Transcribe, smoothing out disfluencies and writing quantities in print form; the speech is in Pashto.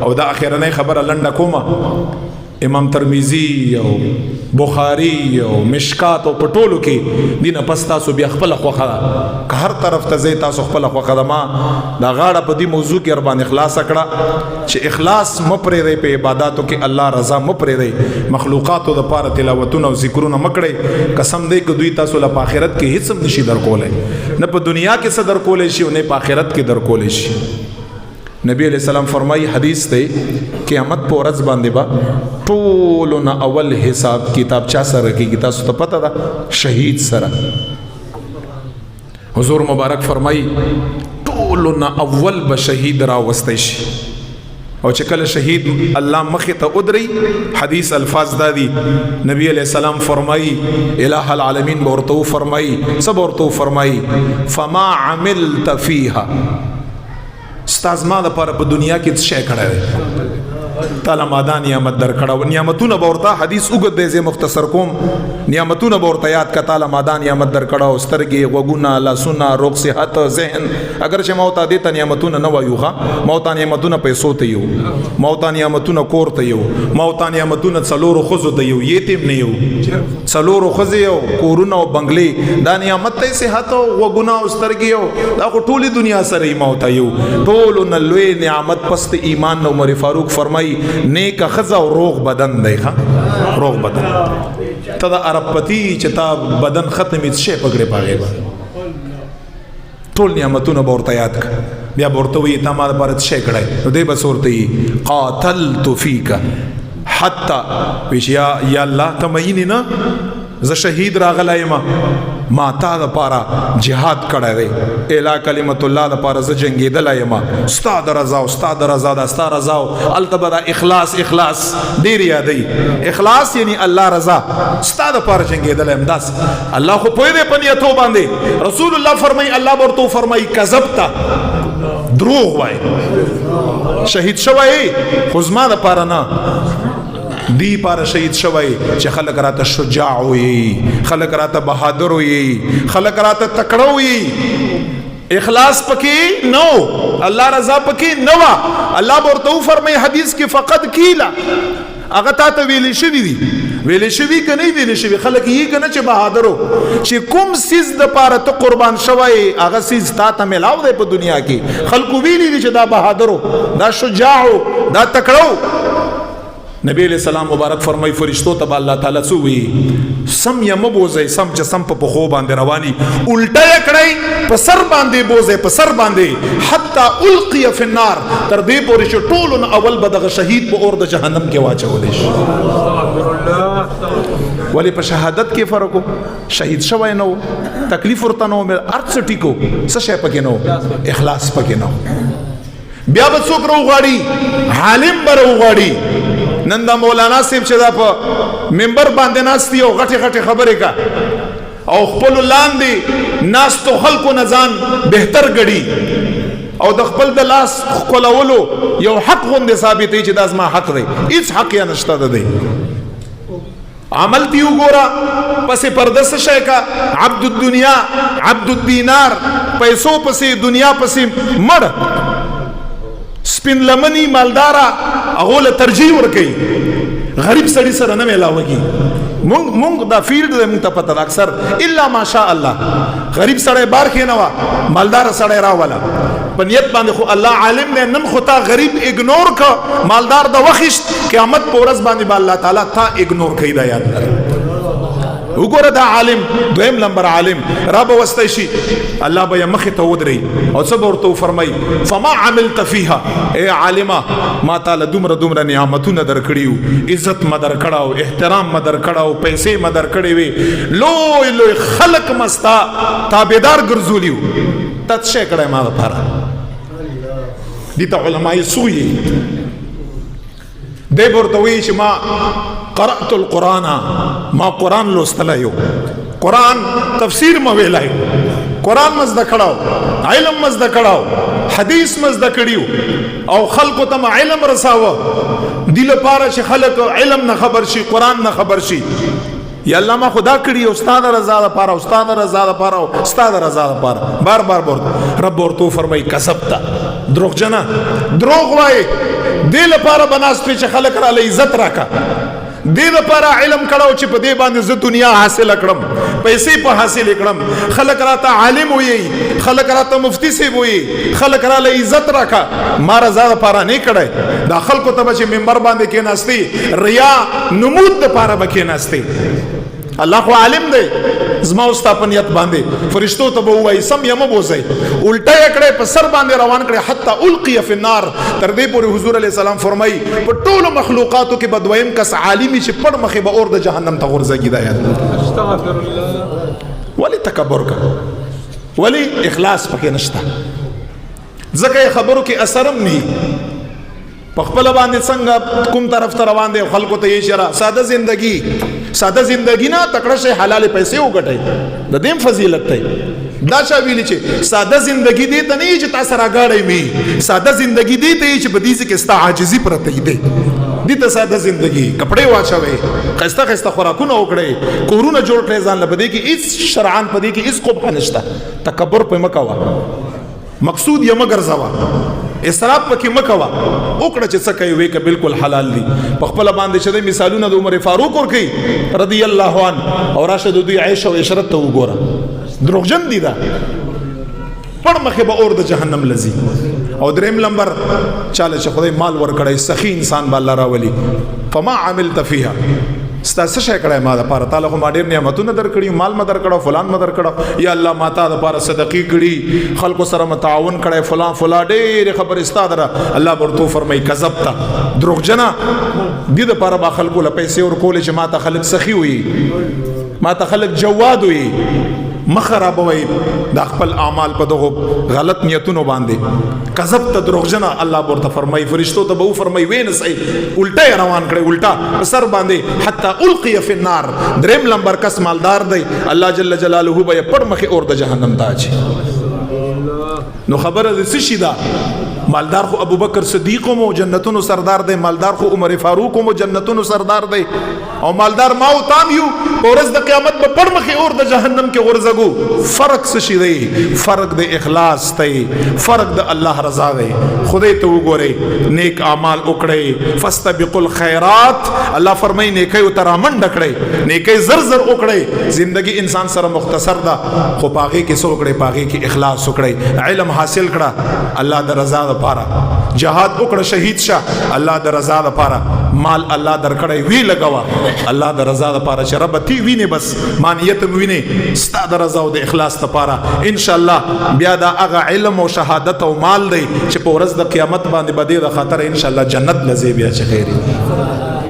او دا اخیرنۍ خبره لنډه کومه، امام ترمذی او بخاری او مشکات او پټولو کې دینه پس تاسو بیا خپل خوخه که هر طرف ته زی تاسو خپل خوخه د ما دا غاړه په دې موضوع کې اربان اخلاص کړه چې اخلاص مپرې دی په عبادتو کې، الله رضا مپرې دی، مخلوقاتو د پاره تلاوتونه او ذکرونه مکړي، قسم دی که دوی تاسو له آخرت کې هیڅ هم نشي درکولای، نه په دنیا کې څه درکولای شي او نه په آخرت کې درکولای شي. نبی علیہ السلام فرمائی حدیث تے قیامت پو ورځ باندې با ټولنا اول حساب کتاب چا سره کی تاسو ته پته ده؟ شهید سره. حضور مبارک فرمائی ټولنا اول به شهید را وستای شي، او چې کله شهید الله مخې ته ودري، حدیث الفاظ دادی نبی علیہ السلام فرمائی الہ العالمین ورته فرمائی سب ورته فرمائی فما عملت فیها، ستاز ما د پاره په دنیا کې څه شی کړی دی، تعالی مادا نعمت در کړه، نعمتونه به ورته حدیث اوږد دی، زه مختصر کوم، نعمتونه به ورته یاد کړه، تعالی مادا نعمت در کړه، سترګې، غوږونه، لاسونه، روغ صحت، ذهن، اگر چې موتا دې ته نعمتونه نه وایو ښه، موتا نعمتونه پیسو ته یو، موتا نعمتونه کور ته یو، موتا نعمتونه څلورو ښځو ته یو، یتیم نه یو، څلورو ښځې یو، کورونه او بنګلې، دا نعمت ته صحت او غوږونه او سترګې یو، دا خو ټولې دنیا سره یې موتا یو، ټولو نه لوی نعمت پست ایمان. عمر فاروق فرمائی نیک خزا او روغ بدن دی، ښه روغ بدن ته د عرب پتی چې تا بدن ختمې شی پکړې پاغې به ټول نعمتونه به ورته یاد کړه، بیا به ورته وایي تا ما لپاره څه شی کړی، نو دی بس ورته وایي قاتلت فیک حتی ویش یا الله ته مینې نه زه شهید راغلی یم، ما تا د پاره جهاد کړی دی، اعلی کلمت الله د پاره زه جنګېدلی یم، ستا د رضا او ستا د رضا دا ستا رضا او هلته به دا اخلاص اخلاص ډېر یادوي، اخلاص یعنی الله رضا، ستا د پاره جنګېدلی یم، داسې الله خو پوه دی په نیتو باندې. رسول الله فرمایي الله به ورته وفرمایي کذبته، دروغ وایي، شهید شوی خو زما د پاره نه، دی پاره شهید شوی چې خلک راته شجاع وي، خلک راته بهادر وي، خلک راته تکړه وي، اخلاص پکې نو، الله رضا پکې نو. الله ورته فرمایي حدیث کې فقط کیلا هغه ته ویلې شوی دي، ویلې شوی که نه ویلې شوی، خلک یې کنه چې بهادرو چې کوم سیز د پاره ته قربان شوی هغه سیز تا ته ملاو دی په دنیا کې، خلکو ویلي دي چې دا بهادرو، دا شجاعو، دا تکړو. نبی علیہ السلام مبارک فرمائی فرشتو ته الله تعالی څه وی سم یم بوزي، سم چې سم په خو باندې رواني الټه کړی په سر باندې بوزي، په سر باندې حتی القی فی النار، تر دې پورې چې ټولو اول به دغه شهید په اور د جهنم کې واچول شي. ولی په شهادت کې فرق شهید شوی نو، تکلیف ورته نو، ارڅ ټیکو څه شی پکې نو، اخلاص پکې نو. بیا به څوک راوغاړي، عالم به راوغاړي. نن دا مولانا صاحب چې دا په منبر باندې ناست دی او غټې غټې خبرې کا او خپل لاندې ناستو خلکو نه ځان بهتر ګڼي او د خپل د لاس ښکلولو یو حق غوندې ثابتوي چې دا زما حق دی، هیڅ حق یې نشته د دی. عمل دی وګوره، پسې پرده څه شی کا، عبد الدنیا عبد الدینار، پیسو پسې دنیا پسې مړ سپین لمنی مالدارا هغه له ترجیح ورکوي، غریب سړي سره نه میلاوږي. مونږ دا فیلډ دی، مونږ ته پته ده اکثر الا ماشاء الله غریب سړی بار کېنوه، مالدار سړی راوله په نیت باندې، خو الله عالم دی، نن خو تا غریب اګنور که مالدار د وخیشت، قیامت په ورځ باندې به الله تعالی تا اګنور کوي، دا یاد لرئ. وګوره دا عالم دویم نمبر عالم را به وستی شي، الله به یې مخې ته ودري او څه به ورته وفرمایي فما عملت فیها، ای عالمه ما تاله دومره دومره نعمتونه در کړي وو، عزت مه در کړه او احترام مه در کړه او پیسې مه در کړې وې، لوی لوی خلک مه ستا تابعدار ګرځولي وو، تا څه شی کړی ما دپاره؟ دې ته علمای سوی دی ورته وایي چې ما قرأت القرآن، ما قرآن لوستلی یو، قرآن تفسیر ما ویلی، قرآن مزده کړو، علم مزده کړو، حدیث مزده کړیو او خلقو ته علم رساوه، دې لپاره چې خلک علم نه خبر شي، قرآن نه خبر شي. یا الله ما خدا کړی استاد رضا لپاره استاد رضا لپاره استاد رضا لپاره بار بار رب ورته فرمای کسبتا دروغ جنا دروغ وای دې لپاره بناست چې خلک را له عزت راکا دې لپاره علم کړو چې په دې باندې زه دنیا حاصل کړم پیسې په حاصل کړم خلک راته عالم وي خلک راته مفتی سی وي خلک را له عزت راکا ما رضا لپاره نه کړی دا خلکو ته چې منبر باندې کې ناشتي ریا نمود لپاره بکې ناشتي الله خو عالم دی زما او ستا په نیت باندې فرشتو ته به وایي سم یم بوزئ الټه یې کړی په سر باندې روان کړی حتی القی فی النار تر دې پورې حضور علیه السلام فرمایي په ټولو مخلوقاتو کې به دویم کس عالمي چې پړ مخې به اور د جهنم ته غورځېږي دا یاد استغفر الله ولې تکبر کا ولې اخلاص پکې نشته ځکه خبرو کې اثرم نه په خپل باندې څنګه کوم طرف ته روان دي خلکو ته یې شرع ساده زندگی نه تکړه شي حلال پیسې وګټي د دې فضیلت ته دا چا ویلی چې ساده زندگی دی ته نه چې تاسو راګړې می ساده زندگی دی ته چې بدیسه کې ستا عاجزی پرته دی دي ته ساده زندگی کپڑے واچوي خسته خسته خوراکونه وکړي کورونه جوړ کړي ځان لبدي کې هیڅ شرعان پدې کې هیڅ قبح نشته تکبر په مکوا مقصود یې مگر زوا اسراف پکې مکوا وکړه چې څه کوي وې ک بالکل حلال دي په خپل باندې چې مثالونه د عمر فاروق ورکی رضی الله عنه او راشد دوی عائشه او عشرت ته وګوره دروغجن دي دا پړ مخه به اور د جهنم لذي او دریم نمبر چاله چې خدای مال ورکړي سخی انسان به الله راولي فما عملت فيها ستاسو شي کړه ما د پاره تعالی خو ما ډیر نعمتونه درکړي مال ما درکړو فلان ما درکړو یا الله ما ته د پاره صدقې کړي خلکو سره متعاون کړي فلان ډیر خبر استاد را الله ورته فرمای کذبتا دروغجنا دې د پاره با خلکو له پیسې ور کول چې ما ته خلک سخی وي ما ته خلک جواد وي مخربوي د خپل اعمال په دغه غلط نیتونو باندې کذب ته دروغجن الله ورته فرمای فرشتو ته به فرمای وین سي الټه روان کړي الټه سر باندې حتی القي فی النار دریم نمبر کس مالدار دی الله جل جلاله به پړ مخه اور د جهنم ته اچي نو خبره د څه شي دا مالدار خو ابو بکر صدیق مو جنتونو سردار دی مالدار خو عمر فاروق مو جنتونو سردار دی او مالدار ما او تام یو ورځ د قیامت په پړ مخه اور د جهنم کې ورزګو فرق څه شي دی فرق د اخلاص دی فرق د الله رضا دی خدای ته وګورئ نیک اعمال وکړئ فاستبقوا الخيرات الله فرمای نیکي او ترامن ډکړئ نیکي زر زر وکړئ زندگی انسان سره مختصر ده خو پاغي کې سو وکړئ پاغي کې اخلاص وکړئ علم حاصل کړه الله د رضا لپاره جهاد وکړه شهید شه الله د رضا لپاره مال الله درکړی وی لګوا الله د رضا لپاره چې رب تی ویني بس مانیت ویني ستا د رضا او د اخلاص لپاره ان شاء الله بیا دا هغه علم او شهادت او مال دی چې په ورځ د قیامت باندې بده د خاطر ان شاء الله جنت لزی بیا چې خیری